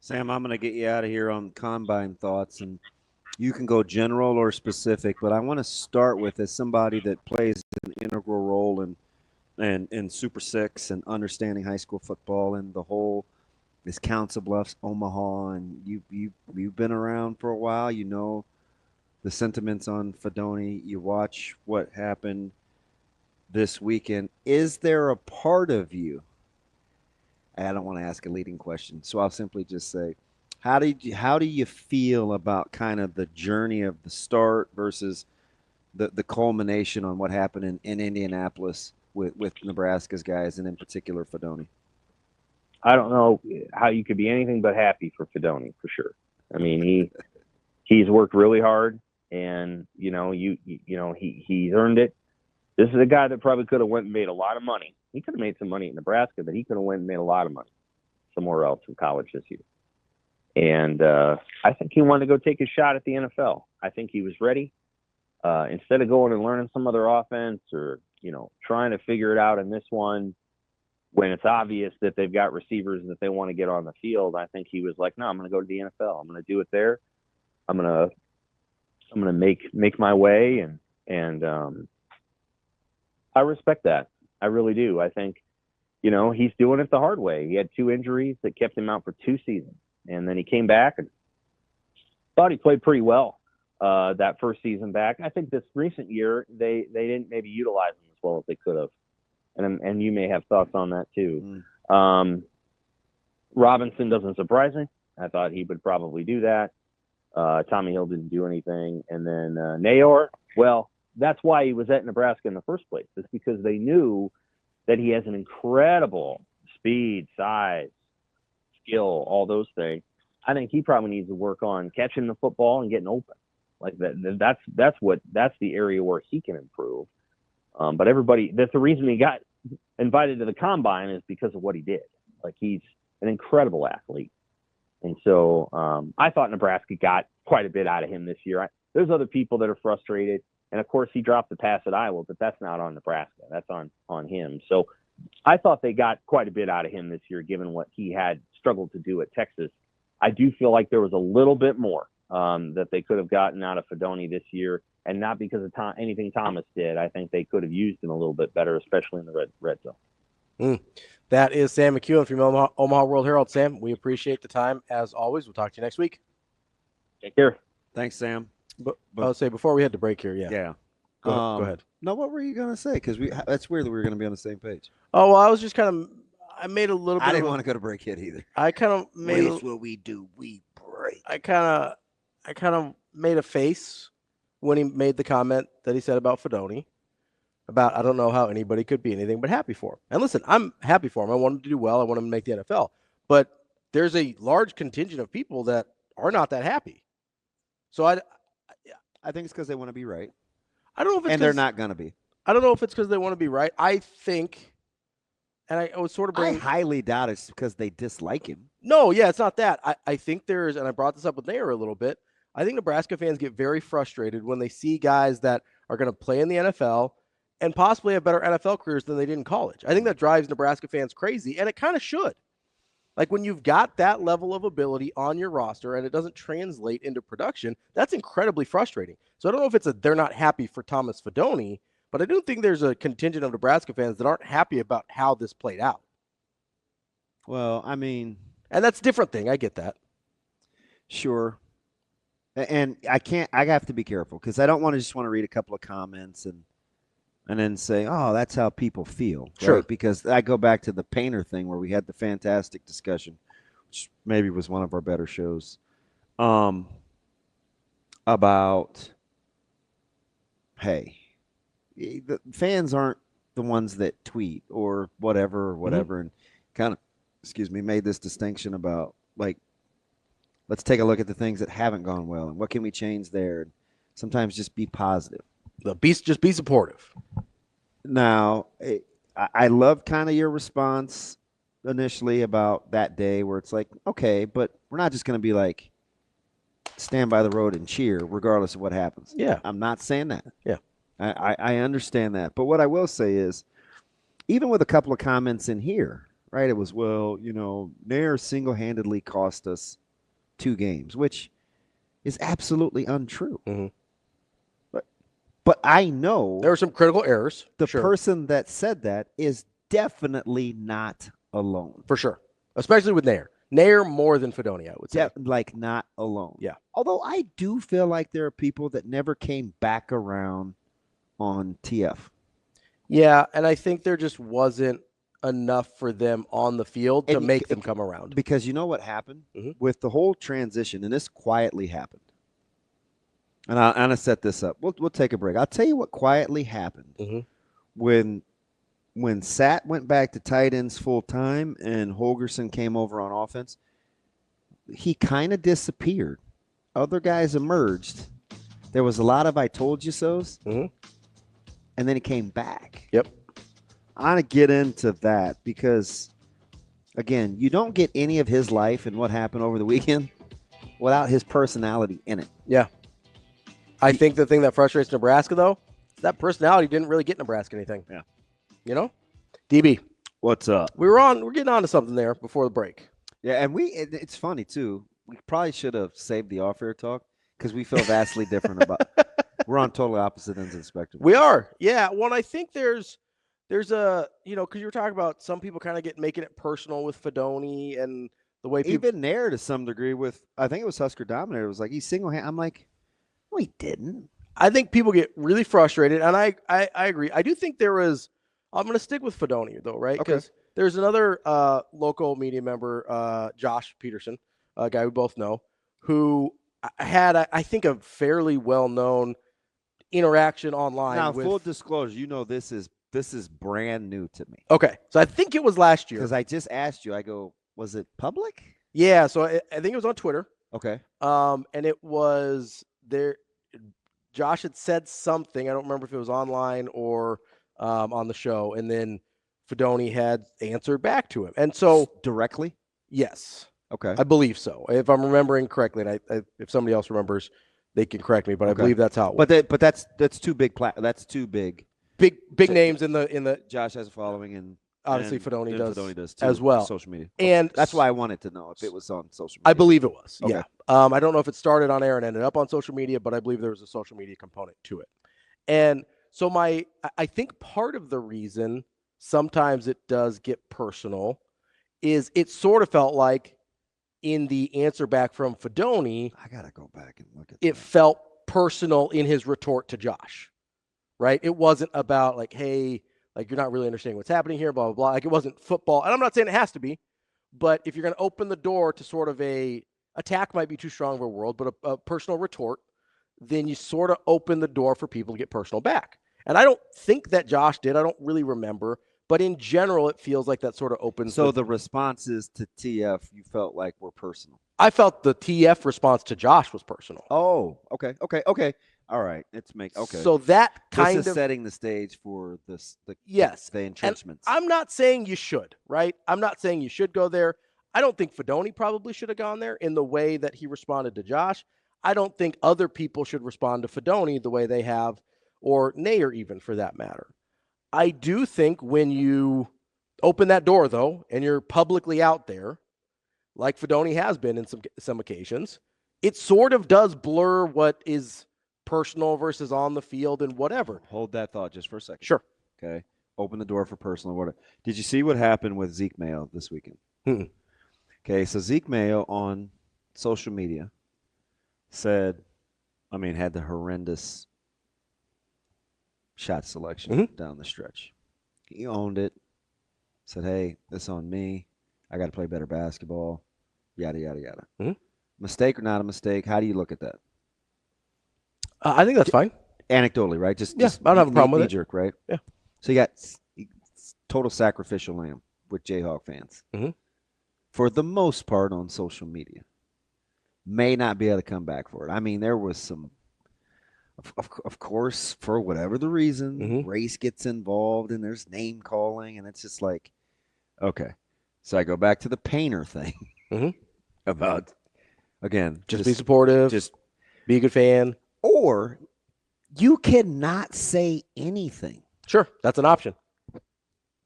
Sam, I'm going to get you out of here on combine thoughts, and you can go general or specific, but I want to start with as somebody that plays an integral role in Super Six and understanding high school football and the whole this Council Bluffs, Omaha, and you've been around for a while. You know the sentiments on Fidone. You watch what happened this weekend. Is there a part of you? I don't want to ask a leading question, so I'll simply just say, how do you feel about kind of the journey of the start versus the culmination on what happened in Indianapolis with Nebraska's guys and in particular Fidone? I don't know how you could be anything but happy for Fidone for sure. I mean, he's worked really hard, and he's earned it. This is a guy that probably could have went and made a lot of money. He could have made some money at Nebraska, but he could have went and made a lot of money somewhere else in college this year. And I think he wanted to go take a shot at the NFL. I think he was ready. Instead of going and learning some other offense or trying to figure it out in this one, when it's obvious that they've got receivers that they want to get on the field, I think he was like, no, I'm going to go to the NFL. I'm going to do it there. I'm going to make my way, and I respect that. I really do. I think, he's doing it the hard way. He had 2 injuries that kept him out for 2 seasons, and then he came back and thought he played pretty well that first season back. I think this recent year they didn't maybe utilize him as well as they could have. And you may have thoughts on that too. Robinson doesn't surprise me. I thought he would probably do that. Tommy Hill didn't do anything. And then Nayor, well, that's why he was at Nebraska in the first place. It's because they knew that he has an incredible speed, size, skill, all those things. I think he probably needs to work on catching the football and getting open. Like that. That's the area where he can improve. But that's the reason he got invited to the combine is because of what he did. Like, he's an incredible athlete. And so I thought Nebraska got quite a bit out of him this year. There's other people that are frustrated. And, of course, he dropped the pass at Iowa, but that's not on Nebraska. That's on him. So I thought they got quite a bit out of him this year, given what he had struggled to do at Texas. I do feel like there was a little bit more that they could have gotten out of Fidone this year, and not because of anything Thomas did. I think they could have used him a little bit better, especially in the red zone. That is Sam McEwen from Omaha World Herald. Sam, we appreciate the time as always. We'll talk to you next week. Take care. Thanks, Sam. But I'll say before we head to break here, yeah. Go ahead. No, what were you going to say? Because that's weird that we were going to be on the same page. Oh, well, I was just I made a little bit. I didn't want to go to break yet either. I kind of made. That's what we do. We break. I kind of made a face when he made the comment that he said about Fidone. About, I don't know how anybody could be anything but happy for him. And listen, I'm happy for him. I want him to do well. I want him to make the NFL. But there's a large contingent of people that are not that happy. So I think it's because they want to be right. I don't know if it's they're not going to be. I don't know if it's because they want to be right. I think, and I was sort of I highly doubt it's because they dislike him. No, yeah, it's not that. I think there's, and I brought this up with Nair a little bit, I think Nebraska fans get very frustrated when they see guys that are going to play in the NFL and possibly have better NFL careers than they did in college. I think that drives Nebraska fans crazy, and it kind of should. Like, when you've got that level of ability on your roster and it doesn't translate into production, that's incredibly frustrating. So I don't know if they're not happy for Thomas Fidone, but I do think there's a contingent of Nebraska fans that aren't happy about how this played out. Well, I mean, and that's a different thing. I get that. Sure. And I have to be careful because I don't want to read a couple of comments and then say, oh, that's how people feel. Sure. Right? Because I go back to the Painter thing where we had the fantastic discussion, which maybe was one of our better shows, about, hey, the fans aren't the ones that tweet or whatever, and kind of, made this distinction about, like, let's take a look at the things that haven't gone well and what can we change there. And sometimes just be positive. Just be supportive. Now, I love kind of your response initially about that day where it's like, okay, but we're not just going to be like, stand by the road and cheer regardless of what happens. Yeah. I'm not saying that. Yeah. I understand that. But what I will say is, even with a couple of comments in here, right? It was, well, Nair single-handedly cost us 2 games, which is absolutely untrue. Mm-hmm. But I know there were some critical errors. the Sure. person that said that is definitely not alone. For sure. Especially with Nair. Nair more than Fidone, I would say. Like not alone. Yeah. Although I do feel like there are people that never came back around on TF. Yeah, and I think there just wasn't enough for them on the field to make them come around. Because you know what happened with the whole transition, and this quietly happened. And I'm going to set this up. We'll take a break. I'll tell you what quietly happened when Sat went back to tight ends full time and Holgerson came over on offense. He kind of disappeared. Other guys emerged. There was a lot of I told you so's, and then he came back. Yep. I want to get into that because, again, you don't get any of his life and what happened over the weekend without his personality in it. Yeah. I think the thing that frustrates Nebraska, though, is that personality didn't really get Nebraska anything. Yeah. DB. What's up? We're getting on to something there before the break. Yeah, and it's funny, too. We probably should have saved the off-air talk because we feel vastly different about we're on totally opposite ends of the spectrum. We are. Yeah. Well, I think there's a, because you were talking about some people kind of making it personal with Fidone and the way people. Even there to some degree with, I think it was Husker Dominator. It was like, he's single-handed. I'm like, no, he didn't. I think people get really frustrated, and I agree. I do think there was – I'm going to stick with Fidone, though, right? Because there's another local media member, Josh Peterson, a guy we both know, who had, I think, a fairly well-known interaction online. Now, full disclosure, this is brand new to me. Okay. So I think it was last year. Because I just asked you, I go, was it public? Yeah. So I think it was on Twitter. Okay. And it was there. Josh had said something. I don't remember if it was online or on the show. And then Fidone had answered back to him. And so directly? Yes. Okay. I believe so. If I'm remembering correctly, and if somebody else remembers, they can correct me, but I believe that's how it was. But that's too big. That's too big. Big names in the Josh has a following, and obviously Fidone does too, as well. Social media. And that's why I wanted to know if it was on social media. I believe it was. Okay. Yeah. I don't know if it started on air and ended up on social media, but I believe there was a social media component to it. And so I think part of the reason sometimes it does get personal is it sort of felt like in the answer back from Fidone, I got to go back and look at it felt personal in his retort to Josh, right? It wasn't about like, hey, like you're not really understanding what's happening here, blah, blah, blah. Like it wasn't football. And I'm not saying it has to be, but if you're going to open the door to sort of a attack might be too strong of a word, but a personal retort, then you sort of open the door for people to get personal back. And I don't think that Josh did. I don't really remember. But in general, it feels like that sort of opens. So the responses to TF you felt like were personal. I felt the TF response to Josh was personal. Oh, okay. All right. So that kind of setting the stage for this. The entrenchments. And I'm not saying you should, right? I'm not saying you should go there. I don't think Fidone probably should have gone there in the way that he responded to Josh. I don't think other people should respond to Fidone the way they have, or Nair even for that matter. I do think when you open that door, though, and you're publicly out there, like Fidone has been in some occasions, it sort of does blur what is personal versus on the field and whatever. Hold that thought just for a second. Sure. Okay. Open the door for personal whatever. Did you see what happened with Zeke Mayo this weekend? Okay, so Zeke Mayo on social media had the horrendous shot selection down the stretch. He owned it. Said, hey, this on me. I got to play better basketball. Yada, yada, yada. Mistake or not a mistake? How do you look at that? I think that's fine. Anecdotally, right? Just I don't have a problem with it. Jerk, right? Yeah. So you got total sacrificial lamb with Jayhawk fans. For the most part on social media. May not be able to come back for it. I mean, there was some, of course, for whatever the reason, race gets involved and there's name calling, and it's just like, okay. So I go back to the painter thing about, again, just be supportive, just be a good fan. Or you cannot say anything. Sure, that's an option.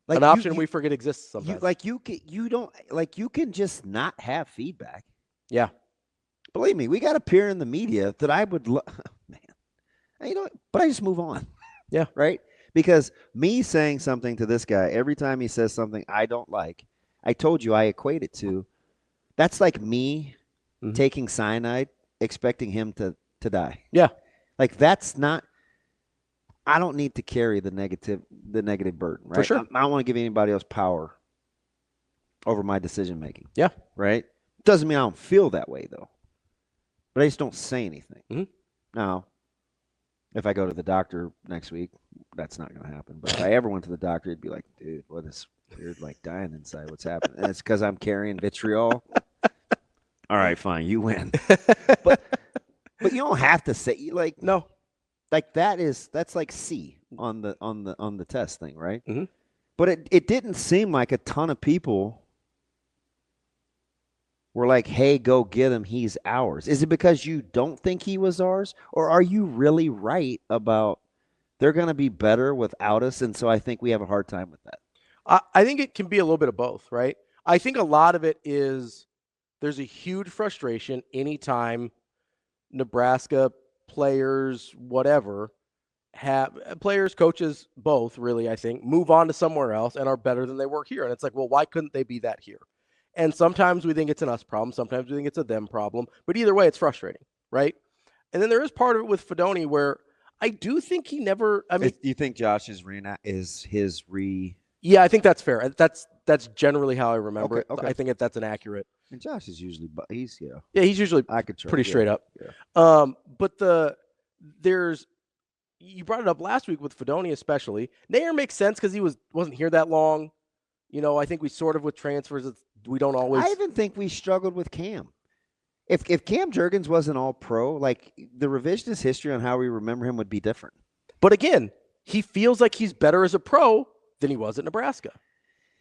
An option we forget exists sometimes. You can just not have feedback. Yeah. Believe me, we got a peer in the media that I would man. But I just move on. Yeah. Right? Because me saying something to this guy every time he says something I don't like, I told you I equate it to, that's like me taking cyanide, expecting him to die. Yeah. Like that's not, I don't need to carry the negative burden, right? For sure. I don't want to give anybody else power over my decision making. Yeah. Right? Doesn't mean I don't feel that way though. But I just don't say anything. Mm-hmm. Now, if I go to the doctor next week, that's not going to happen. But if I ever went to the doctor, it'd be like, dude, what is you're like dying inside? What's happening? And it's because I'm carrying vitriol. All right, fine, you win. But you don't have to say like no. Like that's like C on the test thing, right? Mm-hmm. But it didn't seem like a ton of people were like, hey, go get him, he's ours. Is it because you don't think he was ours? Or are you really right about they're going to be better without us? And so I think we have a hard time with that. I think it can be a little bit of both, right? I think a lot of it is there's a huge frustration anytime Nebraska players, whatever, have players, coaches, both really, I think, move on to somewhere else and are better than they were here. And it's like, well, why couldn't they be that here? And sometimes we think it's an us problem. Sometimes we think it's a them problem. But either way, it's frustrating, right? And then there is part of it with Fidone where I do think he never – I mean – you think Josh is his Yeah, I think that's fair. That's generally how I remember it. Okay. I think that's an accurate – And Josh is usually – he's he's usually pretty straight up. Yeah. But there's – you brought it up last week with Fidone especially. Nair makes sense because he wasn't here that long. I think we sort of with transfers – we don't always. I even think we struggled with Cam. If Cam Jurgens wasn't all pro, like the revisionist history on how we remember him would be different. But again, he feels like he's better as a pro than he was at Nebraska.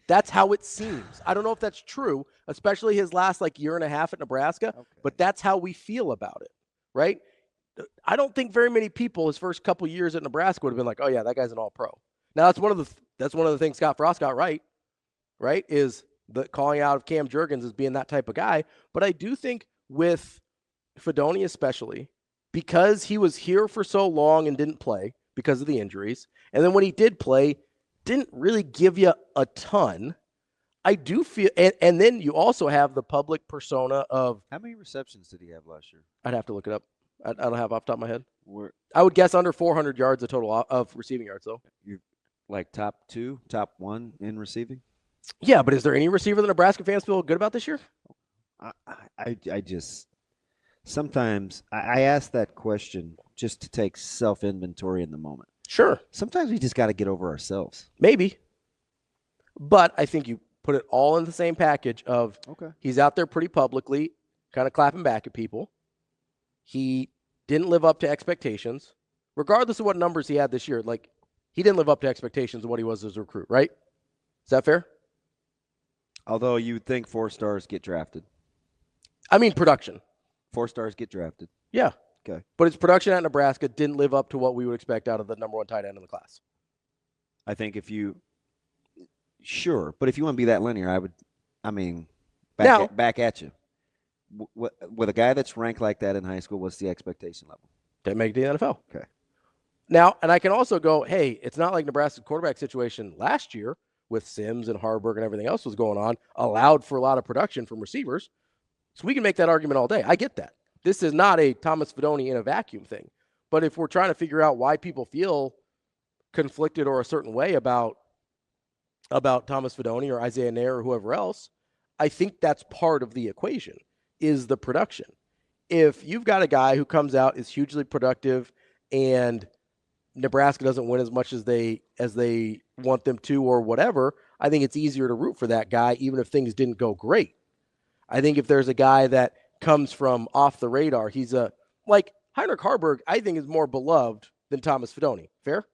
That's how it seems. I don't know if that's true, especially his last year and a half at Nebraska, but that's how we feel about it, right? I don't think very many people his first couple years at Nebraska would have been like, oh yeah, that guy's an all pro. Now that's one of the things Scott Frost got right, is the calling out of Cam Jurgens as being that type of guy. But I do think with Fidone especially, because he was here for so long and didn't play because of the injuries, and then when he did play, didn't really give you a ton. I do feel, and then you also have the public persona of... How many receptions did he have last year? I'd have to look it up. I don't have off the top of my head. I would guess under 400 yards a total of receiving yards, though. You like top 2, top 1 in receiving? Yeah, but is there any receiver the Nebraska fans feel good about this year? I just sometimes I ask that question just to take self-inventory in the moment. Sure. Sometimes we just got to get over ourselves. Maybe. But I think you put it all in the same package of he's out there pretty publicly, kind of clapping back at people. He didn't live up to expectations, regardless of what numbers he had this year. He didn't live up to expectations of what he was as a recruit, right? Is that fair? Although you would think 4 stars get drafted. I mean, production. 4 stars get drafted. Yeah. Okay. But his production at Nebraska didn't live up to what we would expect out of the number 1 tight end in the class. I think sure, but if you want to be that linear, back at you. With a guy that's ranked like that in high school, what's the expectation level? Didn't make the NFL. Okay. Now, and I can also go, hey, it's not like Nebraska's quarterback situation last year with Sims and Harburg and everything else was going on, allowed for a lot of production from receivers. So we can make that argument all day. I get that. This is not a Thomas Fidone in a vacuum thing. But if we're trying to figure out why people feel conflicted or a certain way about Thomas Fidone or Isaiah Nair or whoever else, I think that's part of the equation, is the production. If you've got a guy who comes out, is hugely productive, and Nebraska doesn't win as much as they want them to or whatever, I think it's easier to root for that guy even if things didn't go great. I think if there's a guy that comes from off the radar, he's like Heinrich Harburg, I think is more beloved than Thomas Fidone. Fair?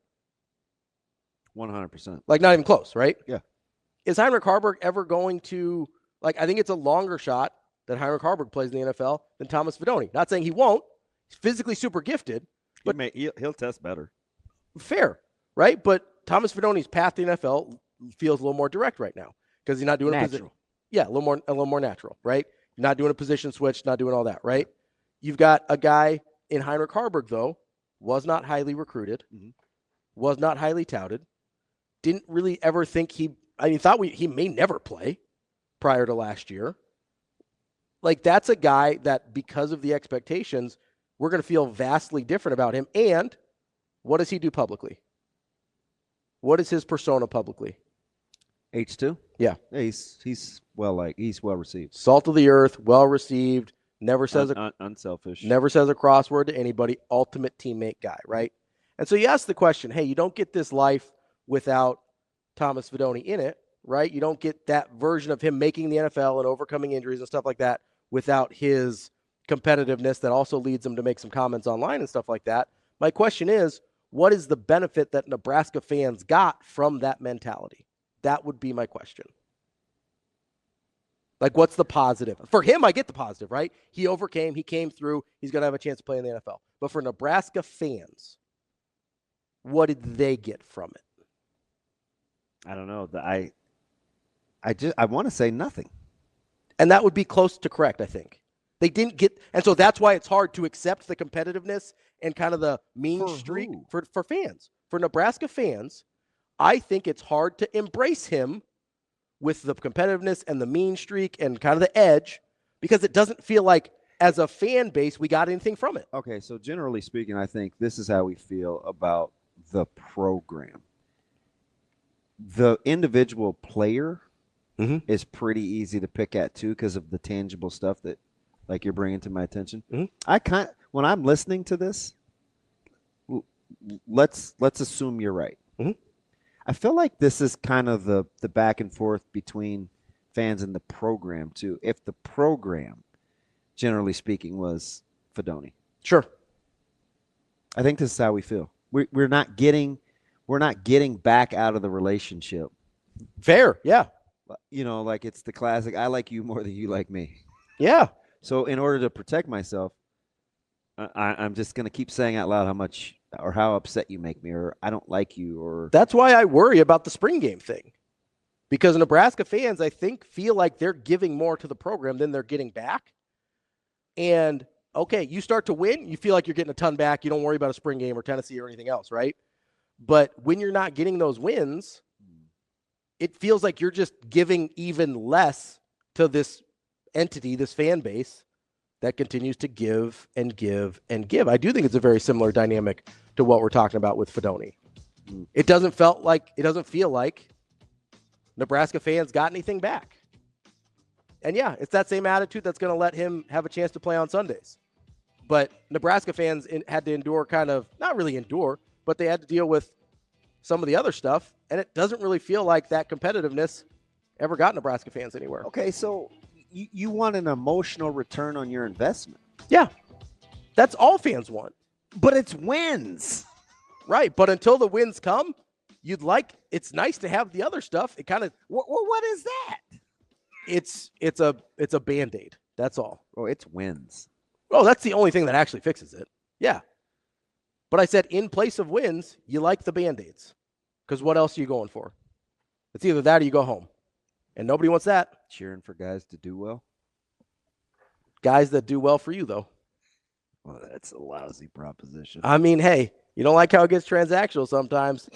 100%. Not even close, right? Yeah. Is Heinrich Harburg ever going to, I think it's a longer shot that Heinrich Harburg plays in the NFL than Thomas Fidone. Not saying he won't. He's physically super gifted. But he'll test better. Fair, right? But Thomas Fidone's path to the NFL feels a little more direct right now because he's not doing a position. Yeah, a little more natural, right? Not doing a position switch, not doing all that, right? You've got a guy in Heinrich Haarberg, though, was not highly recruited, was not highly touted, didn't really ever think thought he may never play prior to last year. Like, that's a guy that, because of the expectations, we're going to feel vastly different about him. And what does he do publicly? What is his persona publicly? H2? Yeah. He's well received. Salt of the earth, well received, never says unselfish. Never says a crossword to anybody, ultimate teammate guy, right? And so you ask the question, hey, you don't get this life without Thomas Fidone in it, right? You don't get that version of him making the NFL and overcoming injuries and stuff like that without his competitiveness that also leads him to make some comments online and stuff like that. My question is, what is the benefit that Nebraska fans got from that mentality? That would be my question. Like, what's the positive? For him, I get the positive, right? He overcame, he came through, he's going to have a chance to play in the NFL. But for Nebraska fans, what did they get from it? I don't know. I want to say nothing. And that would be close to correct, I think. They didn't get, and so that's why it's hard to accept the competitiveness and kind of the mean streak for fans. For Nebraska fans, I think it's hard to embrace him with the competitiveness and the mean streak and kind of the edge, because it doesn't feel like, as a fan base, we got anything from it. Okay, so generally speaking, I think this is how we feel about the program. The individual player is pretty easy to pick at too, because of the tangible stuff that, like, you're bringing to my attention. When I'm listening to this, let's assume you're right. I feel like this is kind of the back and forth between fans and the program too. If the program, generally speaking, was Fidone, sure, I think this is how we feel. We're not getting back out of the relationship. Fair, yeah. You know, like, it's the classic, I like you more than you like me. Yeah. So in order to protect myself, I'm just going to keep saying out loud how much or how upset you make me, or I don't like you, or... That's why I worry about the spring game thing. Because Nebraska fans, I think, feel like they're giving more to the program than they're getting back. And, okay, you start to win, you feel like you're getting a ton back. You don't worry about a spring game or Tennessee or anything else, right? But when you're not getting those wins, it feels like you're just giving even less to this entity, this fan base, that continues to give and give and give. I do think it's a very similar dynamic to what we're talking about with Fidone. It doesn't feel like Nebraska fans got anything back. And yeah, it's that same attitude that's going to let him have a chance to play on Sundays. But Nebraska fans had to endure not really endure, but they had to deal with some of the other stuff. And it doesn't really feel like that competitiveness ever got Nebraska fans anywhere. Okay, so you want an emotional return on your investment. Yeah. That's all fans want. But it's wins. Right. But until the wins come, it's nice to have the other stuff. It kind of, what is that? It's a Band-Aid. That's all. Oh, it's wins. Oh, that's the only thing that actually fixes it. Yeah. But I said, in place of wins, you like the Band-Aids. Because what else are you going for? It's either that or you go home. And nobody wants that. Cheering for guys to do well. Guys that do well for you, though. Well, that's a lousy proposition. I mean, hey, you don't like how it gets transactional sometimes.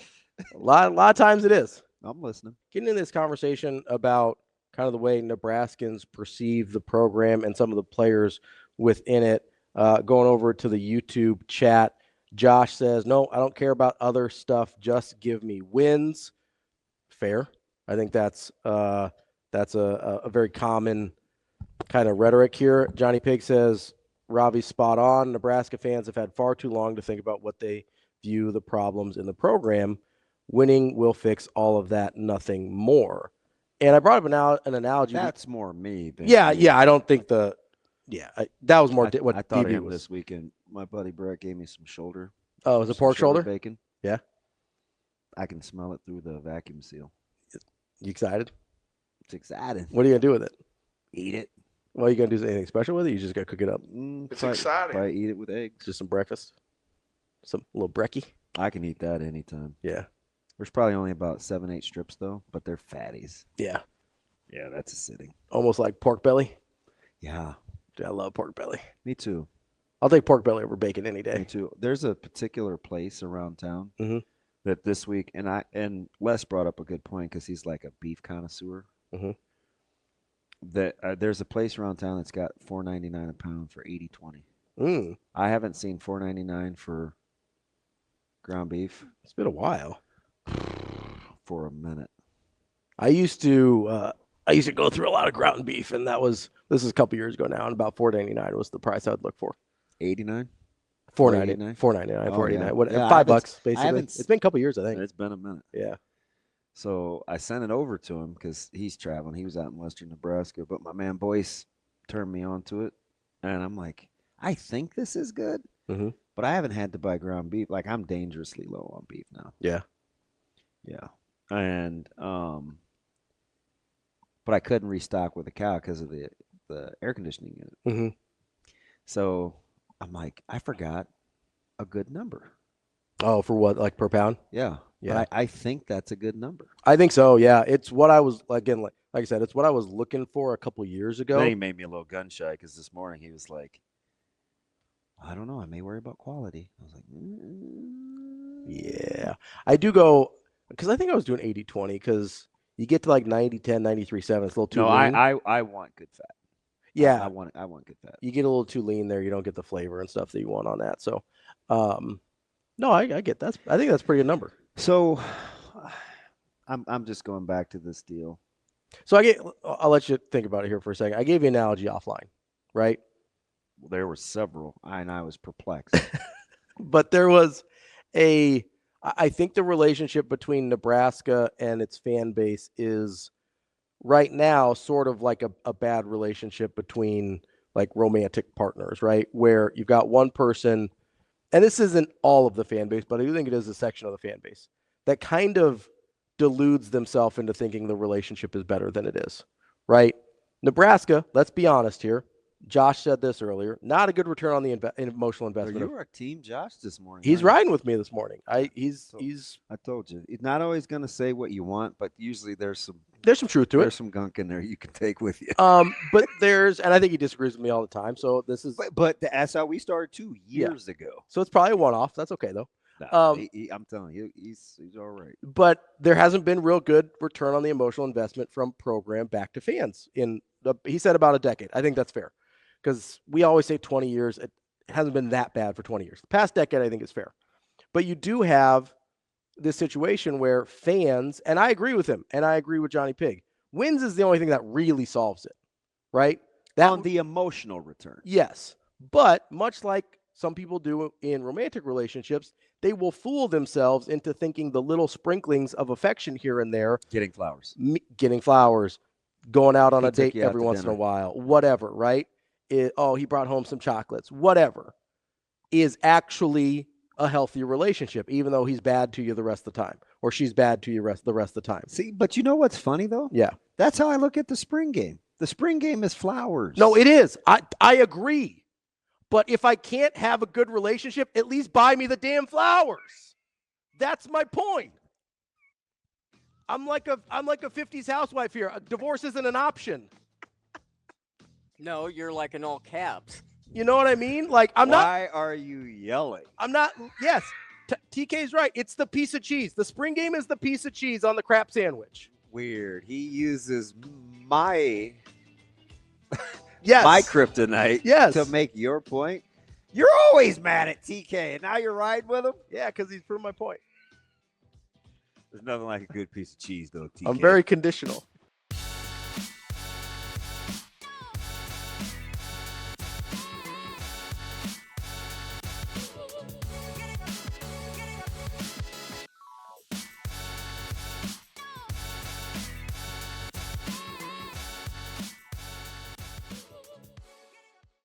a lot of times it is. I'm listening. Getting into this conversation about kind of the way Nebraskans perceive the program and some of the players within it. Going over to the YouTube chat, Josh says, no, I don't care about other stuff. Just give me wins. Fair. I think that's a very common kind of rhetoric here. Johnny Pig says, Ravi's spot on. Nebraska fans have had far too long to think about what they view the problems in the program. Winning will fix all of that, nothing more. And I brought up an analogy. That's more me. Yeah. I don't think that was more what I thought DB of was. This weekend. My buddy Brett gave me some shoulder. Oh, it was a pork shoulder? Bacon. Yeah. I can smell it through the vacuum seal. You excited? It's exciting. What are you going to do with it? Eat it. Well, are you going to do anything special with it? You just got to cook it up? It's exciting. Probably eat it with eggs. Just some breakfast? Some little brekkie? I can eat that anytime. Yeah. There's probably only about 7-8 strips though, but they're fatties. Yeah. Yeah, that's a sitting. Almost like pork belly. Yeah, Dude, I love pork belly. me too. I'll take pork belly over bacon any Me day. too. There's a particular place around town Mhm. that this week, and Les brought up a good point because he's like a beef connoisseur. Mhm. That there's a place around town that's got $4.99 a pound for 80/20. Mm. I haven't seen $4.99 for ground beef It's been a while. for a minute. I used to go through a lot of ground beef, and this is a couple years ago now, and about $4.99 was the price I'd look for. 89? $4.99, $4.89? $4.99, what? Yeah, $5 basically. haven't It's been a couple years, I think. It's been a minute. Yeah. So I sent it over to him because he's traveling. He was out in western Nebraska, but my man Boyce turned me on to it, and I'm like, I think this is good, Mhm. but I haven't had to buy ground beef. Like I'm dangerously low on beef now. Yeah. Yeah, and but I couldn't restock with a cow because of the air conditioning unit. Mhm. So I'm like, I forgot a good number. Oh, for what? Like per pound? Yeah, Yeah. but I think that's a good number. I think so. Yeah. It's what I was again, like I said, it's what I was looking for a couple years ago. Then he made me a little gun shy because this morning he was like, I don't know. I may worry about quality. I was like, Yeah. I do go because I think I was doing 80/20 because you get to like 90/10, 93/7. It's a little too No, lean. I want good fat. Yeah. I want good fat. You get a little too lean there. You don't get the flavor and stuff that you want on that. So, no, I get that. I think that's a pretty good number. So, I'm just going back to this deal. So I'll let you think about it here for a second. I gave you an analogy offline, right? There were several, and I was perplexed. But there was I think the relationship between Nebraska and its fan base is right now sort of like a bad relationship between like romantic partners, right? Where you've got one person, and this isn't all of the fan base, but I do think it is a section of the fan base that kind of deludes themselves into thinking the relationship is better than it is, right? Nebraska, let's be honest here. Josh said this earlier, not a good return on the emotional investment. You were a team Josh this morning. He's riding with me this morning. I told you. He's not always going to say what you want, but usually there's some truth to it. There's some gunk in there you can take with you. But and I think he disagrees with me all the time. So this is but that's how we started 2 years ago. So it's probably a one-off. That's okay though. No, I'm telling you, he's all right. But there hasn't been real good return on the emotional investment from program back to fans he said about a decade. I think that's fair. Because we always say 20 years. It hasn't been that bad for 20 years. The past decade, I think, is fair. But you do have this situation where fans, and I agree with him, and I agree with Johnny Pig, wins is the only thing that really solves it, right? On the emotional return. Yes. But much like some people do in romantic relationships, they will fool themselves into thinking the little sprinklings of affection here and there. Getting flowers. Going out on a date every once in a while, whatever, right? He brought home some chocolates, whatever, is actually a healthy relationship, even though he's bad to you the rest of the time, or she's bad to you the rest of the time. See, but you know what's funny, though? Yeah. That's how I look at the spring game. The spring game is flowers. No, it is. I agree. But if I can't have a good relationship, at least buy me the damn flowers. That's my point. I'm like a 50s housewife here. A divorce isn't an option. No, you're like in all caps. You know what I mean? Like Why are you yelling? I'm not. Yes, TK's right. It's the piece of cheese. The spring game is the piece of cheese on the crap sandwich. Weird. He uses my my kryptonite to make your point. You're always mad at TK, and now you're riding with him? Yeah, because he's proved my point. There's nothing like a good piece of cheese, though, TK. I'm very conditional.